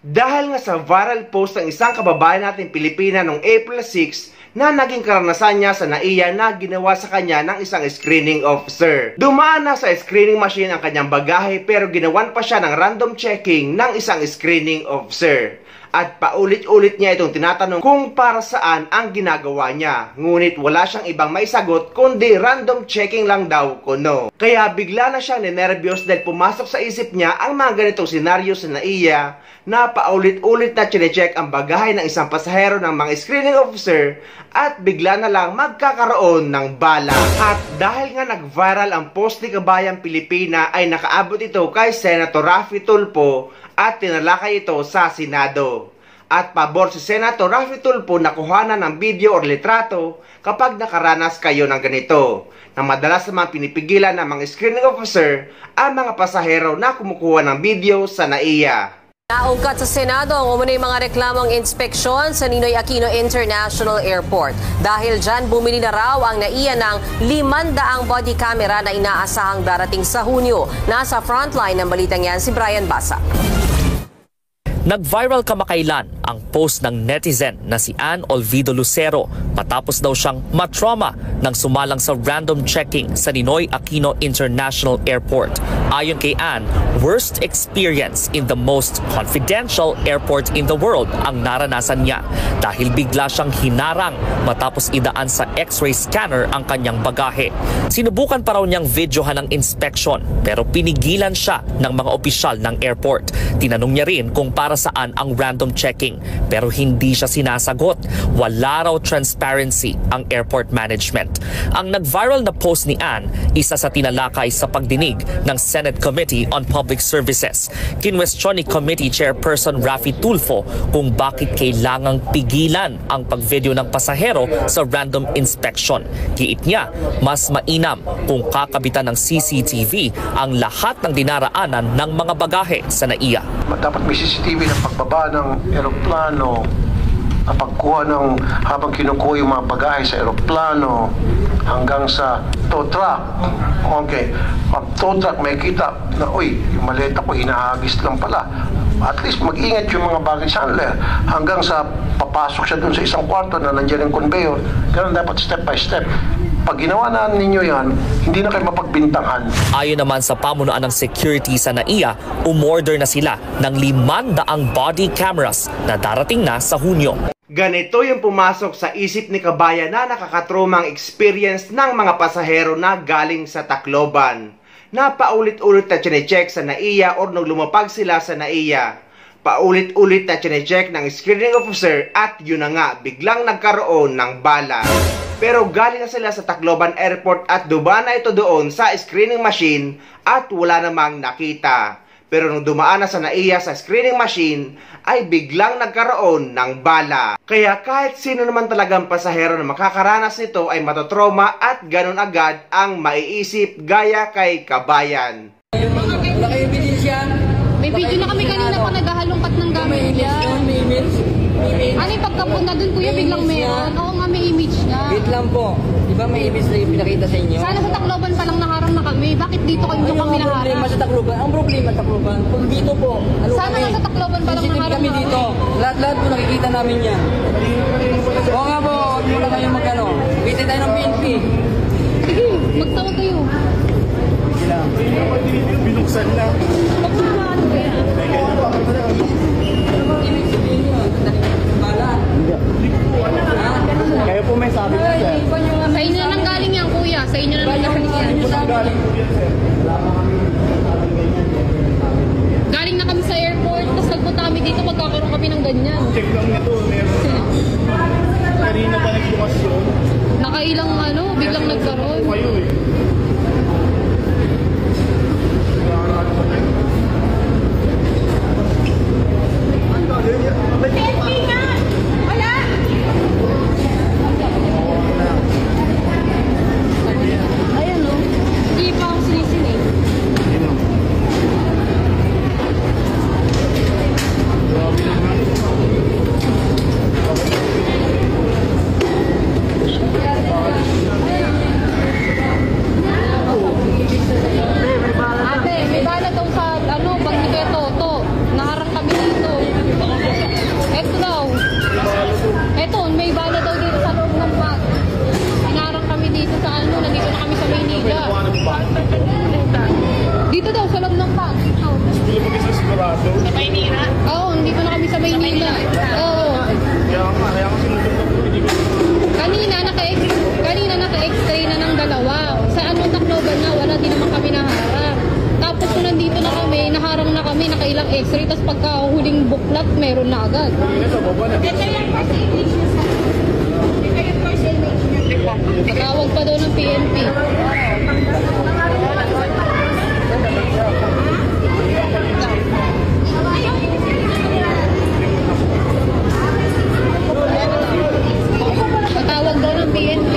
Dahil nga sa viral post ng isang kababayan natin Pilipina noong April 6 na naging karanasan niya sa NAIA na ginawa sa kanya ng isang screening officer. Dumaan na sa screening machine ang kanyang bagahe pero ginawan pa siya ng random checking ng isang screening officer. At paulit-ulit niya itong tinatanong kung para saan ang ginagawa niya. Ngunit wala siyang ibang maisagot kundi random checking lang daw kuno. Kaya bigla na siyang ninervyos dahil pumasok sa isip niya ang mga ganitong senaryo sa NAIA na paulit-ulit na chinecheck ang bagahe ng isang pasahero ng mga screening officer at bigla na lang magkakaroon ng bala. At dahil nga nag-viral ang post ni Kabayang Pilipina ay nakaabot ito kay Senator Raffy Tulfo at tinalakay ito sa Senado. At pabor si Senator Raffy Tulfo na kuhanan ng video o litrato kapag nakaranas kayo ng ganito, na madalas naman pinipigilan ng mga screening officer ang mga pasahero na kumukuha ng video sa NAIA. Naungkat sa Senado ang umunay mga reklamong inspeksyon sa Ninoy Aquino International Airport. Dahil dyan, bumili na raw ang NAIA ng 500 body camera na inaasahang darating sa Hunyo. Nasa frontline ng balitang yan si Brian Basa. Nag-viral kamakailan ang post ng netizen na si Ann Olvido Lucero matapos daw siyang matrauma nang sumalang sa random checking sa Ninoy Aquino International Airport. Ayon kay Ann, worst experience in the most confidential airport in the world ang naranasan niya dahil bigla siyang hinarang matapos idaan sa x-ray scanner ang kanyang bagahe. Sinubukan pa raw niyang videohan ng inspection pero pinigilan siya ng mga opisyal ng airport. Tinanong niya rin kung para saan ang random checking pero hindi siya sinasagot. Wala raw transparency ang airport management. Ang nag-viral na post ni Ann, isa sa tinalakay sa pagdinig ng Senate Committee on Public Services. Kinwestiyon ni Committee Chairperson Raffy Tulfo kung bakit kailangang pigilan ang pagvideo ng pasahero sa random inspection. Giit niya, mas mainam kung kakabitan ng CCTV ang lahat ng dinaraanan ng mga bagahe sa NAIA. Dapat may CCTV na pagbaba ng eroplano, pagkuha ng habang kinukuha yung mga bagahe sa eroplano hanggang sa tow truck. Okay, ang tow truck may kita na, uy, yung maleta ko hinahagis lang pala. At least mag-ingat yung mga baggage handler hanggang sa papasok siya dun sa isang kwarto na nandiyan yung conveyor. Ganun dapat step by step. Pag ginawa na ninyo yan, hindi na kayo mapagbintangan. Ayon naman sa pamunuan ng security sa NAIA, umorder na sila ng 500 body cameras na darating na sa Hunyo. Ganito yung pumasok sa isip ni Kabayan na nakakatrumang experience ng mga pasahero na galing sa Tacloban. Na paulit-ulit na chinecheck sa NAIA or nung lumapag sila sa NAIA. Paulit-ulit na chinecheck ng screening officer at yun na nga, biglang nagkaroon ng bala. Pero galing na sila sa Tacloban Airport at dumaan na ito doon sa screening machine at wala namang nakita. Pero nung dumaan na sa NAIA sa screening machine ay biglang nagkaroon ng bala. Kaya kahit sino naman talagang pasahero na makakaranas nito ay matotrauma at ganun agad ang maiisip gaya kay Kabayan. Wala kayo ebidensya? May video na kami kanina pa naghahalongkat ng gamit niya. May image? Ano yung pagkapunta dun kuya biglang meron? Oo nga may image niya. Wait lang po. Di ba may image na pinakita sa inyo? Sana sa Tacloban pa lang naharang na kami. Bakit dito kayo kami Ang naharang? problema sa Tacloban? Ang problema sa Tacloban? Kung dito po, ano Sana kami? nasa Tacloban pa lang Sensitive naharang kami na dito. Lahat-lahat po nakikita namin yan. Oo nga po, huwag mo na kayong magkano. Bite tayo ng PNP. Sige, magtawag kayo. Binuksan na. Pagkakaan kaya. Ibig sabihin nyo, bala. Kaya po may sabi na siya. Sa inyo na lang galing yan kuya. Sa inyo na lang galing yan. Galing na kami sa airport. Tapos nagpunta kami dito. Magkakaroon kami ng ganyan. Check lang nito. Meron. Kanina pa nagbukas yun. Nakailang biglang nagkaroon. Kayo eh. Hindi pa ako sinisinig. Eto, may bala daw dito sa loob ng bag. Inarang kami dito sa ano, nandito na kami sa Maynila. Dito daw, sa loob ng bag. Dito. Hindi mo kasi sigurado. Sa Maynila? Oo, dito na kami sa Maynila. Oo. Kaya kasi Kanina naka-x-ray na ng dalawa. Sa ano, Tacloban na, wala din naman kami naharang. Tapos kung nandito na kami, naharang na kami, nakailang x-ray, tapos pagka huling buklat, meron na agad. Tawag pa daw ng PNP. Tatawag daw ng PNP.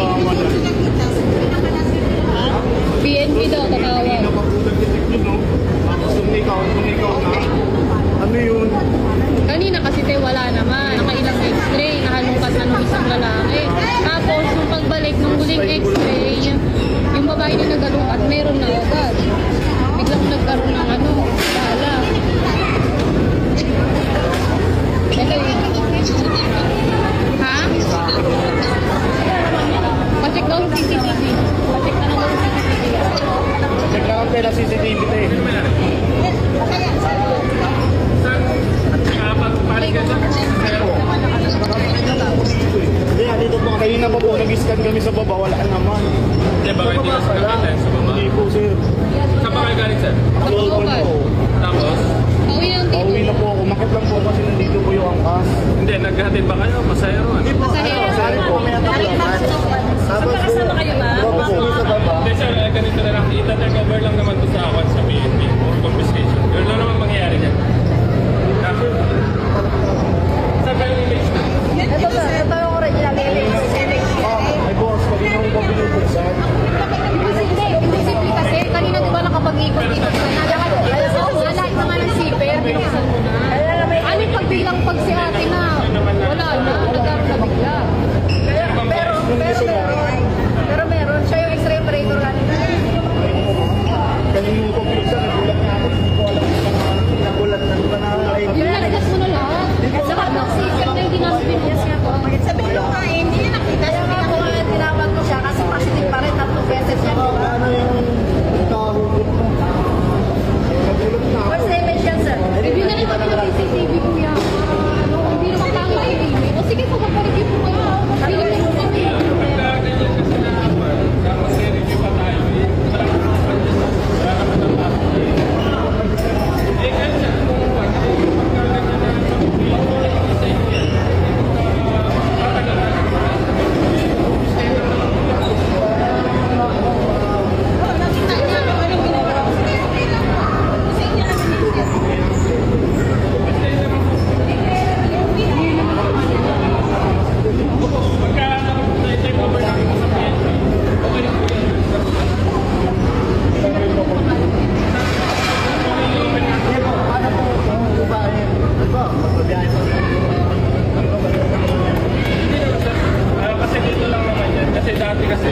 PNP daw tatawag. Ano yun? Kanina kasi wala naman. Nakailang x-ray, nahalungkat na nung isang lalaki. Tapos, nung pagbalik nung huling x-ray, yung babae na nagalungkat, meron na agad. Biglang nagkaroon ng ano, bala. Ha? Pacheck daw yung CCTV. Pacheck na naman yung CCTV. Check lang ang pera CCTV na eh. Dito po, kanina pa po, nag-scan kami sa baba, wala naman. Hindi ba kayo sa kapitan sa baba? Hindi po, sir. Saan ba kayo galing, sir? Local po. Tapos? Pauwi Pauwi lang dito. na po ako, makit lang po kasi nandito po yung angkas. Hindi, naghahatid ba kayo? Masayro? Hindi po. Sari po, may atapos. Tapos po, drop po sa baba. Hindi, sir, ganito na lang. Ita-turnover lang naman po sa akin sa PNP or confiscation. Yun lang naman mangyayari dyan. Tapos, saan ba yung image na? Ito yung original image. Ay boss, kanina ko pa binubuksan. Kasi hindi simple kasi. Kanina di ba nakapag-ikot dito sa wala naman ng zipper. Binuksan mo na. Ano yung pagbilang pag si ate na wala na, nagkaroon na bigla. Pero meron. Siya yung x-ray operator kanina. Kanina ko binubuksan, nagulat na ako. Hindi ko alam kung nagulat na ba na Yung nalagdas mo na lahat. Saka ng zipper na hindi namin binuksan. Sabi ko nga, hindi nakita. Kaya nga po nga tinawag ko siya kasi positive pa rin 3 beses yan. ano yung nakahugot mo? Nagulat na ako. First image yan, sir. Review na rin kami ng CCTV kuya. Hindi naman tama yung image. O sige, pagpapaligid mo kayo. Feeling na mo kami. Tapos, review pa tayo. Kasi dito lang naman yan. Kasi dati kasi,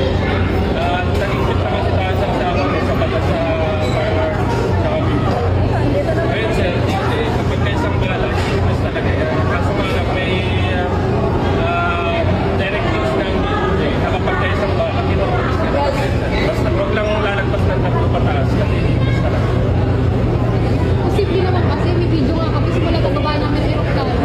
nag-isip naman si Taas ang sama sa batas sa farmer sa kabili. Ngayon sir, kapag kayo isang bala, mas talaga yan. Kaso nga lang may directives ng DOJ na kapag kayo isang bala, kinukulis ka na. Basta huwag lang lalagpas ng 3 pataas kasi mas talaga. Posible naman kasi may video nga kami simula pagbaba namin ng aeroplano.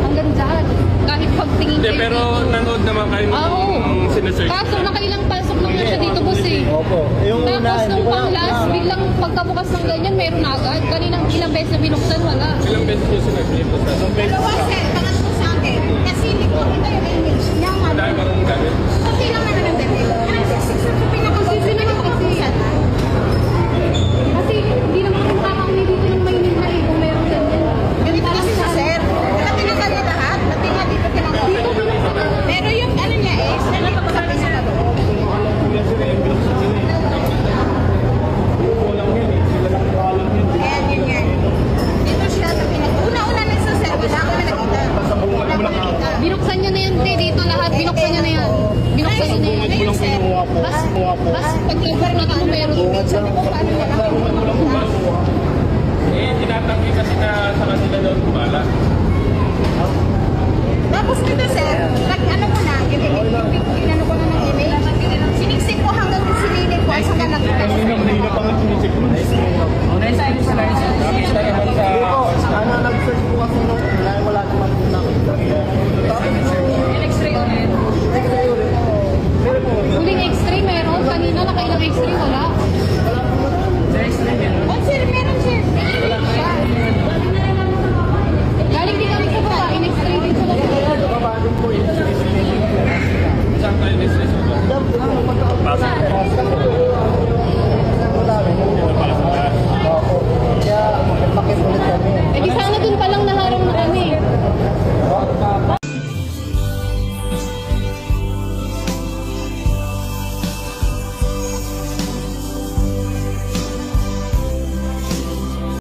Hanggang dyan. Kahit pagtingin Hindi, pero nanood naman kayo nung sinesearch. Kaso nakailang pasok lang na siya dito boss eh. Opo. Yung Tapos nung pang-last, biglang pagkabukas ng ganyan, meron na agad. Kaninang ilang beses na binuksan, wala. Ilang beses yung sinag-flip po sa Dalawa, sir. Pangatlo sa akin. Kasi hindi ko kita yung image. Yung ano. dahil marunong gamit. Kasi lang naman ang dati. Ano, 66 na pinakasisi na